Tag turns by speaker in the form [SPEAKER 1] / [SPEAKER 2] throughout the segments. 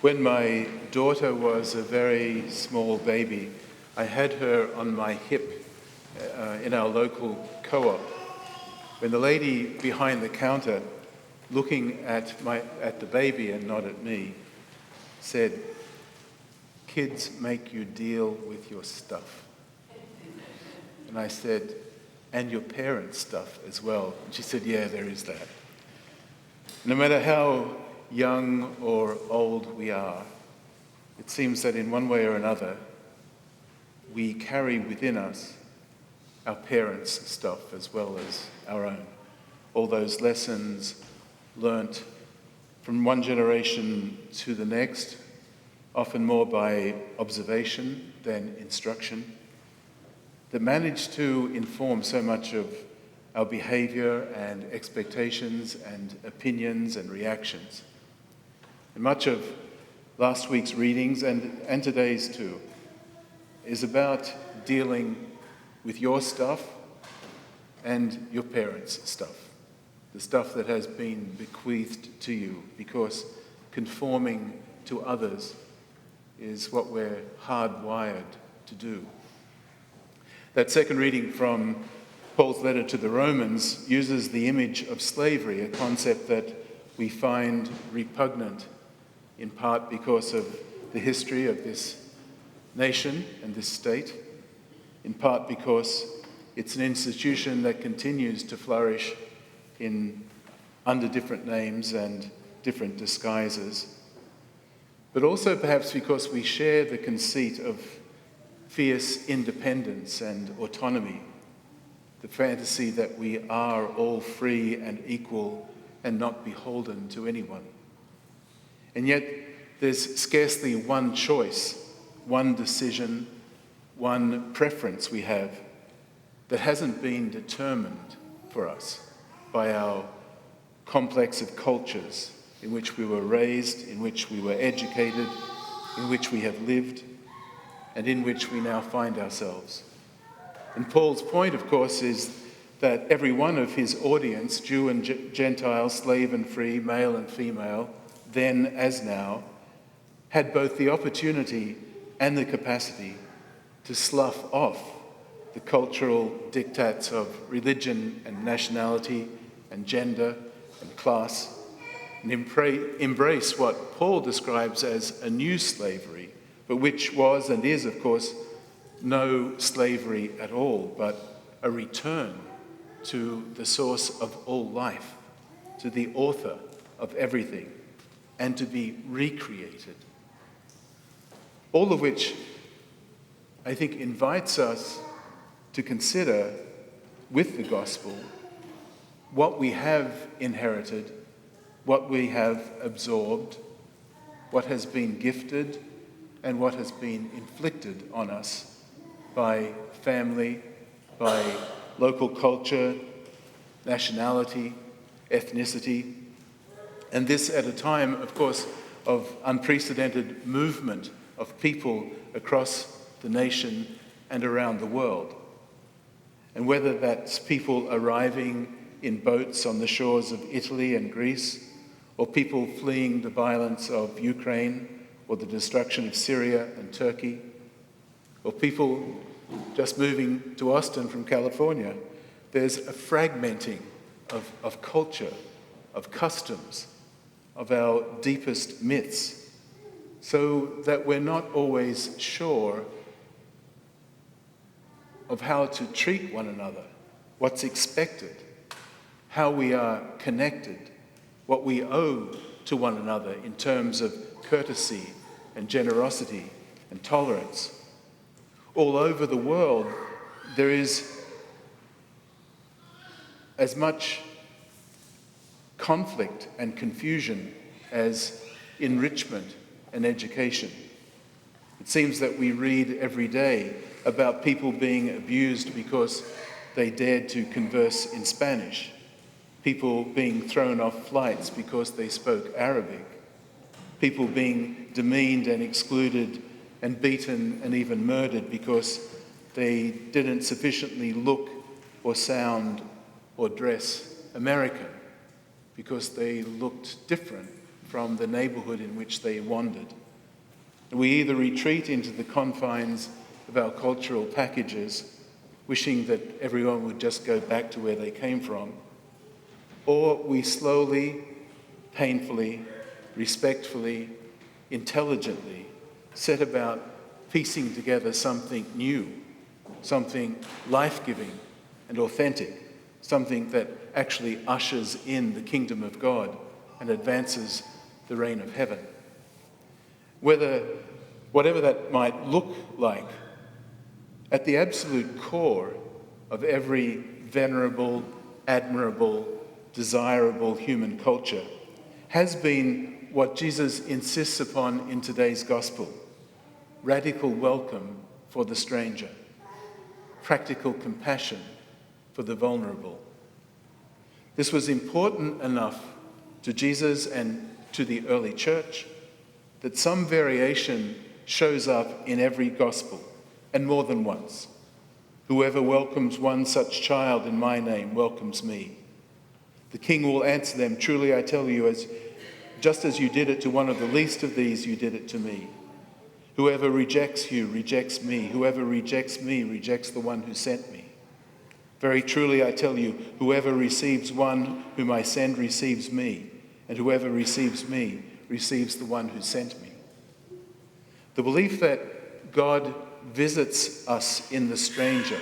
[SPEAKER 1] When my daughter was a very small baby, I had her on my hip in our local co-op. When the lady behind the counter, looking at the baby and not at me, said, "Kids make you deal with your stuff." And I said, "And your parents' stuff as well." And she said, "Yeah, there is that." No matter how young or old we are, it seems that in one way or another, we carry within us our parents' stuff as well as our own. All those lessons learnt from one generation to the next, often more by observation than instruction, that manage to inform so much of our behaviour and expectations and opinions and reactions. And much of last week's readings, and today's too, is about dealing with your stuff and your parents' stuff, the stuff that has been bequeathed to you, because conforming to others is what we're hardwired to do. That second reading from Paul's letter to the Romans uses the image of slavery, a concept that we find repugnant, in part because of the history of this nation and this state, in part because it's an institution that continues to flourish under different names and different disguises, but also perhaps because we share the conceit of fierce independence and autonomy, the fantasy that we are all free and equal and not beholden to anyone. And yet there's scarcely one choice, one decision, one preference we have that hasn't been determined for us by our complex of cultures in which we were raised, in which we were educated, in which we have lived, and in which we now find ourselves. And Paul's point, of course, is that every one of his audience, Jew and Gentile, slave and free, male and female, then as now, had both the opportunity and the capacity to slough off the cultural diktats of religion and nationality and gender and class, and embrace what Paul describes as a new slavery, but which was and is, of course, no slavery at all, but a return to the source of all life, to the author of everything, and to be recreated. All of which, I think, invites us to consider with the gospel what we have inherited, what we have absorbed, what has been gifted, and what has been inflicted on us by family, by local culture, nationality, ethnicity, and this at a time, of course, of unprecedented movement of people across the nation and around the world. And whether that's people arriving in boats on the shores of Italy and Greece, or people fleeing the violence of Ukraine or the destruction of Syria and Turkey, or people just moving to Austin from California, there's a fragmenting of culture, of customs, of our deepest myths, so that we're not always sure of how to treat one another, what's expected, how we are connected, what we owe to one another in terms of courtesy and generosity and tolerance. All over the world, there is as much conflict and confusion as enrichment and education. It seems that we read every day about people being abused because they dared to converse in Spanish, people being thrown off flights because they spoke Arabic, people being demeaned and excluded and beaten and even murdered because they didn't sufficiently look or sound or dress American, because they looked different from the neighborhood in which they wandered. We either retreat into the confines of our cultural packages, wishing that everyone would just go back to where they came from, or we slowly, painfully, respectfully, intelligently set about piecing together something new, something life-giving and authentic, something that actually ushers in the kingdom of God and advances the reign of heaven. Whatever that might look like, at the absolute core of every venerable, admirable, desirable human culture has been what Jesus insists upon in today's gospel: radical welcome for the stranger, practical compassion for the vulnerable. This was important enough to Jesus and to the early church that some variation shows up in every gospel, and more than once. Whoever welcomes one such child in my name welcomes me. The king will answer them, truly I tell you, just as you did it to one of the least of these, you did it to me. Whoever rejects you rejects me. Whoever rejects me rejects the one who sent me. Very truly I tell you, whoever receives one whom I send receives me, and whoever receives me receives the one who sent me. The belief that God visits us in the stranger,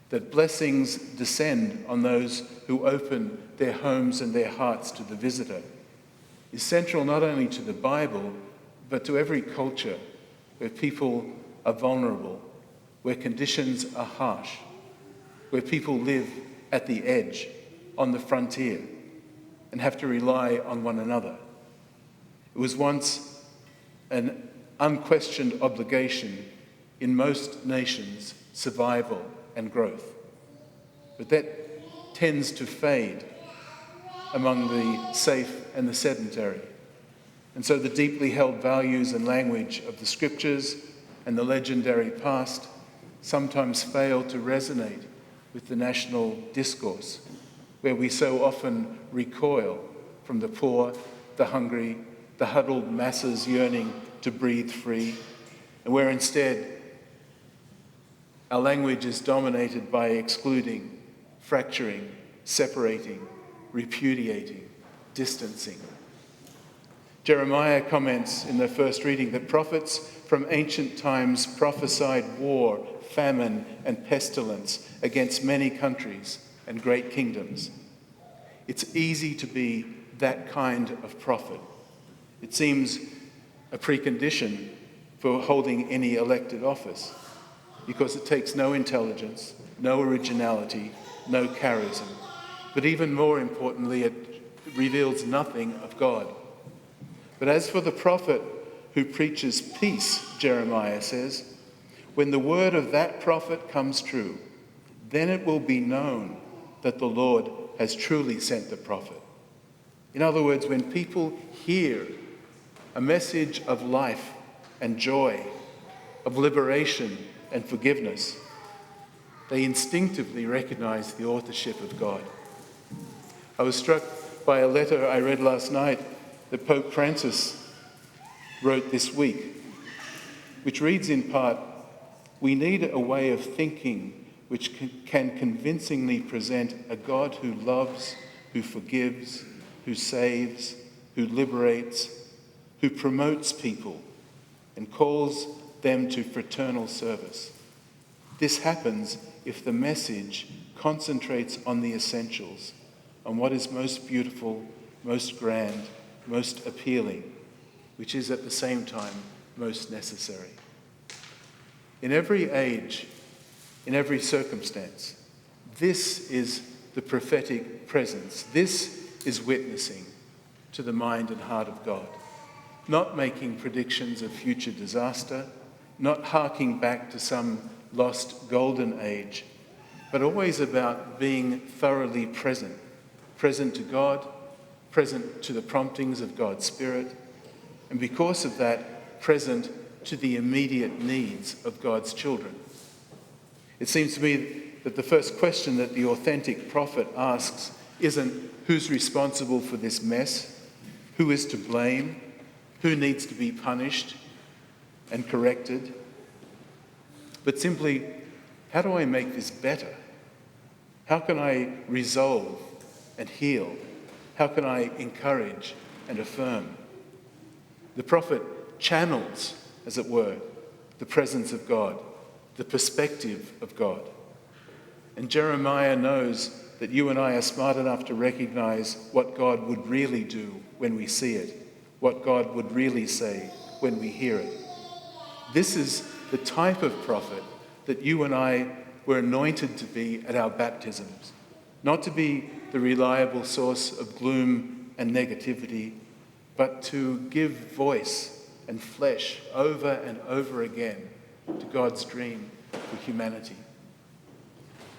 [SPEAKER 1] that blessings descend on those who open their homes and their hearts to the visitor, is central not only to the Bible, but to every culture where people are vulnerable, where conditions are harsh, where people live at the edge, on the frontier, and have to rely on one another. It was once an unquestioned obligation in most nations' survival and growth. But that tends to fade among the safe and the sedentary. And so the deeply held values and language of the scriptures and the legendary past sometimes fail to resonate with the national discourse, where we so often recoil from the poor, the hungry, the huddled masses yearning to breathe free, and where instead our language is dominated by excluding, fracturing, separating, repudiating, distancing. Jeremiah comments in the first reading that prophets from ancient times prophesied war, famine, and pestilence against many countries and great kingdoms. It's easy to be that kind of prophet. It seems a precondition for holding any elected office, because it takes no intelligence, no originality, no charism. But even more importantly, it reveals nothing of God. But as for the prophet who preaches peace, Jeremiah says, when the word of that prophet comes true, then it will be known that the Lord has truly sent the prophet. In other words, when people hear a message of life and joy, of liberation and forgiveness, they instinctively recognize the authorship of God. I was struck by a letter I read last night that Pope Francis wrote this week, which reads in part, "We need a way of thinking which can convincingly present a God who loves, who forgives, who saves, who liberates, who promotes people and calls them to fraternal service. This happens if the message concentrates on the essentials, on what is most beautiful, most grand, most appealing, which is at the same time most necessary." In every age, in every circumstance, this is the prophetic presence. This is witnessing to the mind and heart of God. Not making predictions of future disaster, not harking back to some lost golden age, but always about being thoroughly present. Present to God, present to the promptings of God's Spirit, and because of that, present to the immediate needs of God's children. It seems to me that the first question that the authentic prophet asks isn't who's responsible for this mess, who is to blame, who needs to be punished and corrected, but simply, how do I make this better? How can I resolve and heal? How can I encourage and affirm? The prophet channels, as it were, the presence of God, the perspective of God. And Jeremiah knows that you and I are smart enough to recognize what God would really do when we see it, what God would really say when we hear it. This is the type of prophet that you and I were anointed to be at our baptisms, not to be the reliable source of gloom and negativity, but to give voice and flesh over and over again to God's dream for humanity.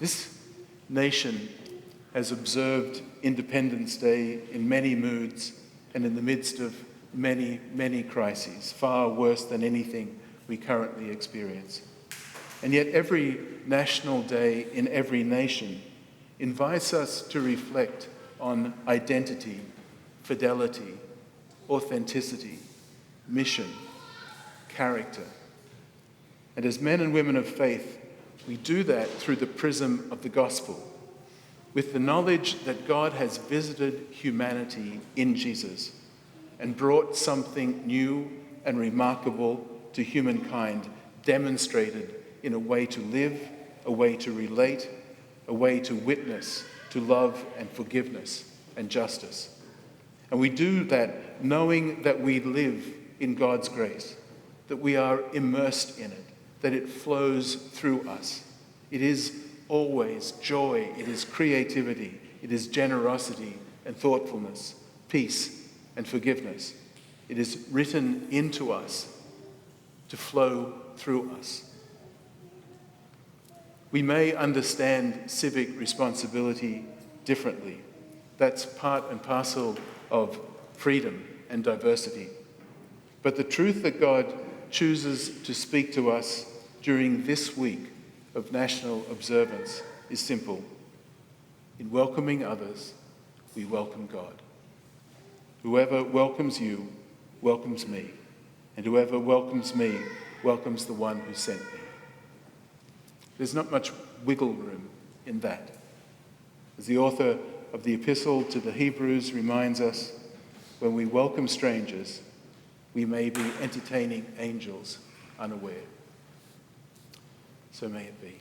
[SPEAKER 1] This nation has observed Independence Day in many moods and in the midst of many, many crises, far worse than anything we currently experience. And yet every national day in every nation invites us to reflect on identity, fidelity, authenticity, mission, character. And as men and women of faith, we do that through the prism of the gospel, with the knowledge that God has visited humanity in Jesus and brought something new and remarkable to humankind, demonstrated in a way to live, a way to relate, a way to witness, to love and forgiveness and justice. And we do that knowing that we live in God's grace, that we are immersed in it, that it flows through us. It is always joy, it is creativity, it is generosity and thoughtfulness, peace and forgiveness. It is written into us to flow through us. We may understand civic responsibility differently. That's part and parcel of freedom and diversity. But the truth that God chooses to speak to us during this week of national observance is simple. In welcoming others, we welcome God. Whoever welcomes you welcomes me, and whoever welcomes me welcomes the one who sent me. There's not much wiggle room in that. As the author of the Epistle to the Hebrews reminds us, when we welcome strangers, we may be entertaining angels unaware. So may it be.